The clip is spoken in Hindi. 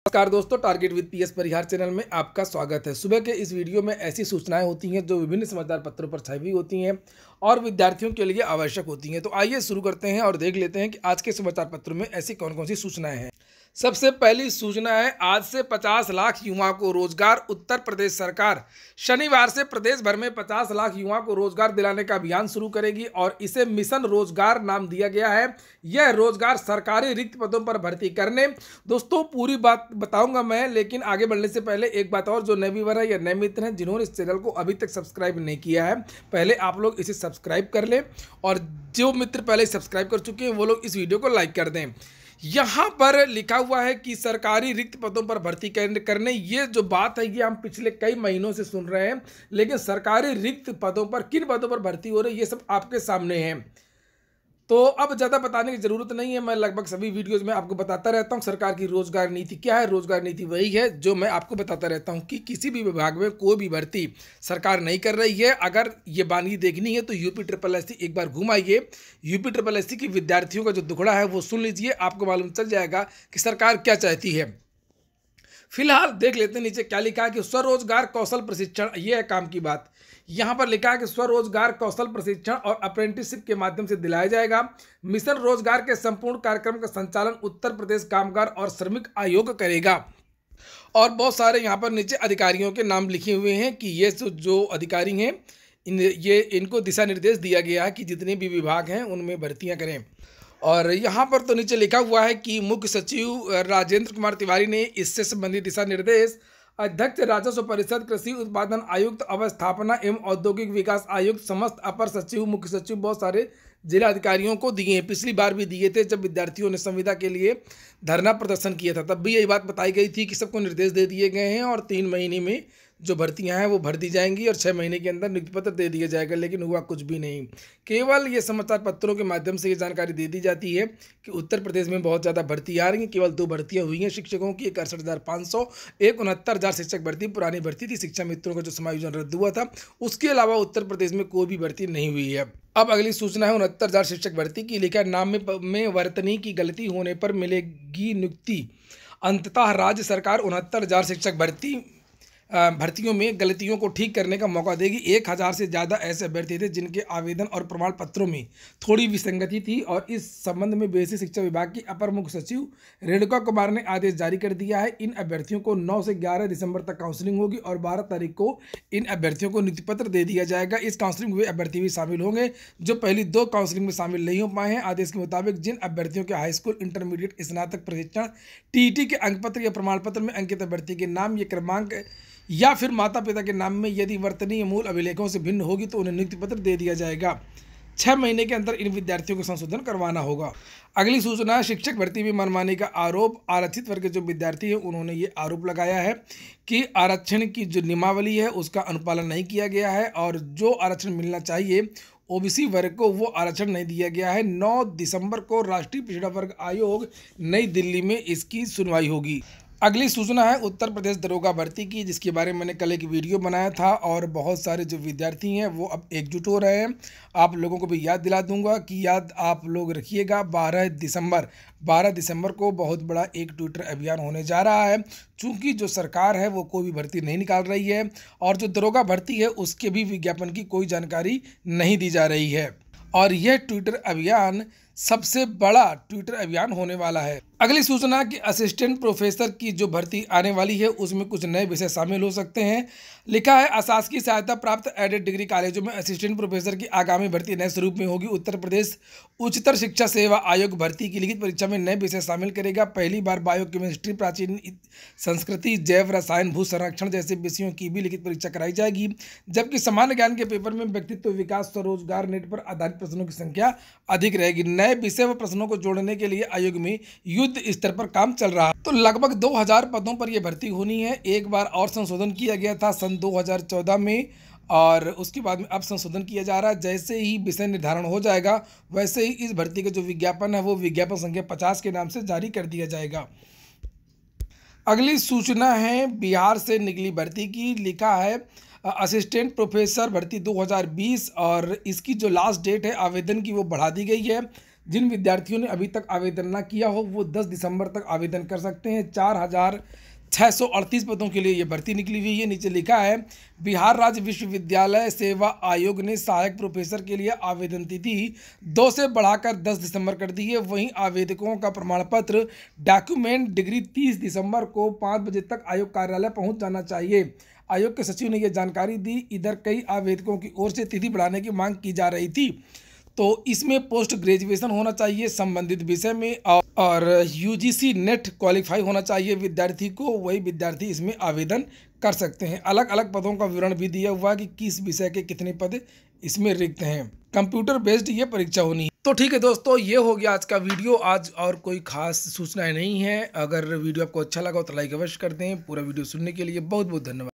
नमस्कार दोस्तों, target with PS Parihar channel में आपका स्वागत है। सुबह के इस वीडियो में ऐसी सूचनाएं होती हैं जो विभिन्न समाचार पत्रों पर छाई हुई होती हैं और विद्यार्थियों के लिए आवश्यक होती हैं। तो आइए शुरू करते हैं और देख लेते हैं कि आज के समाचार पत्रों में ऐसी कौन कौन सी सूचनाएं हैं। सबसे पहली सूचना है, आज से 50 लाख युवाओं को रोजगार। उत्तर प्रदेश सरकार शनिवार से प्रदेश भर में 50 लाख युवाओं को रोजगार दिलाने का अभियान शुरू करेगी और इसे मिशन रोजगार नाम दिया गया है। यह रोजगार सरकारी रिक्त पदों पर भर्ती करने। दोस्तों पूरी बात बताऊंगा मैं, लेकिन आगे बढ़ने से पहले एक बात और, जो नए व्यूअर है या नए मित्र हैं जिन्होंने इस चैनल को अभी तक सब्सक्राइब नहीं किया है, पहले आप लोग इसे सब्सक्राइब कर लें और जो मित्र पहले सब्सक्राइब कर चुके हैं वो लोग इस वीडियो को लाइक कर दें। यहाँ पर लिखा हुआ है कि सरकारी रिक्त पदों पर भर्ती करने, ये जो बात है ये हम पिछले कई महीनों से सुन रहे हैं, लेकिन सरकारी रिक्त पदों पर किन पदों पर भर्ती हो रही है ये सब आपके सामने है। तो अब ज़्यादा बताने की ज़रूरत नहीं है, मैं लगभग सभी वीडियोज़ में आपको बताता रहता हूँ सरकार की रोजगार नीति क्या है। रोजगार नीति वही है जो मैं आपको बताता रहता हूँ कि किसी भी विभाग में कोई भी भर्ती सरकार नहीं कर रही है। अगर ये बानी देखनी है तो UP SSC एक बार घूम आइए। UP SSC की विद्यार्थियों का जो दुखड़ा है वो सुन लीजिए, आपको मालूम चल जाएगा कि सरकार क्या चाहती है। फिलहाल देख लेते हैं नीचे क्या लिखा है कि स्वरोजगार कौशल प्रशिक्षण, ये है काम की बात। यहाँ पर लिखा है कि स्वरोजगार कौशल प्रशिक्षण और अप्रेंटिसशिप के माध्यम से दिलाया जाएगा। मिशन रोजगार के संपूर्ण कार्यक्रम का संचालन उत्तर प्रदेश कामगार और श्रमिक आयोग करेगा। और बहुत सारे यहाँ पर नीचे अधिकारियों के नाम लिखे हुए हैं कि ये जो अधिकारी हैं इनको दिशा निर्देश दिया गया है कि जितने भी विभाग हैं उनमें भर्तियाँ करें। और यहाँ पर तो नीचे लिखा हुआ है कि मुख्य सचिव राजेंद्र कुमार तिवारी ने इससे संबंधित दिशा निर्देश अध्यक्ष राजस्व परिषद, कृषि उत्पादन आयुक्त, अवस्थापना एवं औद्योगिक विकास आयुक्त, समस्त अपर सचिव, मुख्य सचिव, बहुत सारे जिला अधिकारियों को दिए हैं। पिछली बार भी दिए थे जब विद्यार्थियों ने संविदा के लिए धरना प्रदर्शन किया था, तब भी यही बात बताई गई थी कि सबको निर्देश दे दिए गए हैं और 3 महीने में जो भर्तियां हैं वो भर दी जाएंगी और 6 महीने के अंदर नियुक्ति पत्र दे दिया जाएगा। लेकिन हुआ कुछ भी नहीं। केवल ये समाचार पत्रों के माध्यम से ये जानकारी दे दी जाती है कि उत्तर प्रदेश में बहुत ज़्यादा भर्ती आ रही हैं। केवल 2 भर्तियां हुई हैं शिक्षकों की, 61,500, एक 69,000 शिक्षक भर्ती पुरानी भर्ती थी। शिक्षा मित्रों का जो समायोजन रद्द हुआ था, उसके अलावा उत्तर प्रदेश में कोई भी भर्ती नहीं हुई है। अब अगली सूचना है 69,000 शिक्षक भर्ती की। लिखा नाम में वर्तनी की गलती होने पर मिलेगी नियुक्ति। अंततः राज्य सरकार 69,000 शिक्षक भर्तियों में गलतियों को ठीक करने का मौका देगी। 1,000 से ज़्यादा ऐसे अभ्यर्थी थे जिनके आवेदन और प्रमाण पत्रों में थोड़ी विसंगति थी और इस संबंध में बेसिक शिक्षा विभाग की अपर मुख्य सचिव रेणुका कुमार ने आदेश जारी कर दिया है। इन अभ्यर्थियों को 9 से 11 दिसंबर तक काउंसलिंग होगी और 12 तारीख को इन अभ्यर्थियों को नियुक्ति पत्र दे दिया जाएगा। इस काउंसलिंग में वे अभ्यर्थी भी शामिल होंगे जो पहली 2 काउंसलिंग में शामिल नहीं हो पाए हैं। आदेश के मुताबिक जिन अभ्यर्थियों के हाईस्कूल, इंटरमीडिएट, स्नातक प्रशिक्षण, TET के अंकपत्र या प्रमाण पत्र में अंकित अभ्यर्थी के नाम या क्रमांक या फिर माता पिता के नाम में यदि वर्तनीय मूल अभिलेखों से भिन्न होगी तो उन्हें नियुक्ति पत्र दे दिया जाएगा। 6 महीने के अंदर इन विद्यार्थियों को संशोधन करवाना होगा। अगली सूचना है, शिक्षक भर्ती में मनमानी का आरोप। आरक्षित वर्ग के जो विद्यार्थी हैं उन्होंने ये आरोप लगाया है कि आरक्षण की जो नियमावली है उसका अनुपालन नहीं किया गया है और जो आरक्षण मिलना चाहिए OBC वर्ग को वो आरक्षण नहीं दिया गया है। 9 दिसंबर को राष्ट्रीय पिछड़ा वर्ग आयोग नई दिल्ली में इसकी सुनवाई होगी। अगली सूचना है उत्तर प्रदेश दरोगा भर्ती की, जिसके बारे में मैंने कल एक वीडियो बनाया था और बहुत सारे जो विद्यार्थी हैं वो अब एकजुट हो रहे हैं। आप लोगों को भी याद दिला दूंगा कि याद आप लोग रखिएगा, 12 दिसंबर को बहुत बड़ा एक ट्विटर अभियान होने जा रहा है। चूँकि जो सरकार है वो कोई भी भर्ती नहीं निकाल रही है और जो दरोगा भर्ती है उसके भी विज्ञापन की कोई जानकारी नहीं दी जा रही है और यह ट्विटर अभियान सबसे बड़ा ट्विटर अभियान होने वाला है। अगली सूचना कि असिस्टेंट प्रोफेसर की जो भर्ती आने वाली है उसमें कुछ नए विषय शामिल हो सकते हैं। लिखा है अशासकीय सहायता प्राप्त एडेड डिग्री कॉलेजों में असिस्टेंट प्रोफेसर की आगामी भर्ती नए स्वरूप में होगी। उत्तर प्रदेश उच्चतर शिक्षा सेवा आयोग भर्ती की लिखित परीक्षा में नए विषय शामिल करेगा। पहली बार बायोकेमिस्ट्री, प्राचीन संस्कृति, जैव रसायन, भू संरक्षण जैसे विषयों की भी लिखित परीक्षा कराई जाएगी। जबकि सामान्य ज्ञान के पेपर में व्यक्तित्व विकास, स्वरोजगार, नेट पर आधारित प्रश्नों की संख्या अधिक रहेगी। नए विषय व प्रश्नों को जोड़ने के लिए आयोग में युद्ध स्तर पर काम चल रहा है। तो लगभग 2000 पदों पर यह भर्ती होनी है। एक बार और संशोधन किया गया था सन 2014 में और उसके बाद में अब संशोधन किया जा रहा है। जैसे ही विषय निर्धारण हो जाएगा वैसे ही इस भर्ती का जो विज्ञापन है वो विज्ञापन संख्या 50 के नाम से जारी कर दिया जाएगा। अगली सूचना है बिहार से निकली भर्ती की। लिखा है असिस्टेंट प्रोफेसर भर्ती 2020 और इसकी जो लास्ट डेट है आवेदन की वो बढ़ा दी गई है। जिन विद्यार्थियों ने अभी तक आवेदन ना किया हो वो 10 दिसंबर तक आवेदन कर सकते हैं। 4,638 पदों के लिए ये भर्ती निकली हुई है। नीचे लिखा है बिहार राज्य विश्वविद्यालय सेवा आयोग ने सहायक प्रोफेसर के लिए आवेदन तिथि 2 से बढ़ाकर 10 दिसंबर कर दी है। वहीं आवेदकों का प्रमाण पत्र डॉक्यूमेंट डिग्री 30 दिसंबर को 5 बजे तक आयोग कार्यालय पहुंच जाना चाहिए। आयोग के सचिव ने यह जानकारी दी। इधर कई आवेदकों की ओर से तिथि बढ़ाने की मांग की जा रही थी, तो इसमें पोस्ट ग्रेजुएशन होना चाहिए संबंधित विषय में और यूजीसी नेट क्वालिफाई होना चाहिए विद्यार्थी को। वही विद्यार्थी इसमें आवेदन कर सकते हैं। अलग अलग पदों का विवरण भी दिया हुआ है कि किस विषय के कितने पद इसमें रिक्त हैं। कंप्यूटर बेस्ड ये परीक्षा होनी है। तो ठीक है दोस्तों, ये हो गया आज का वीडियो। आज और कोई खास सूचनाएं नहीं है। अगर वीडियो आपको अच्छा लगा तो लाइक अवश्य कर दें। पूरा वीडियो सुनने के लिए बहुत बहुत धन्यवाद।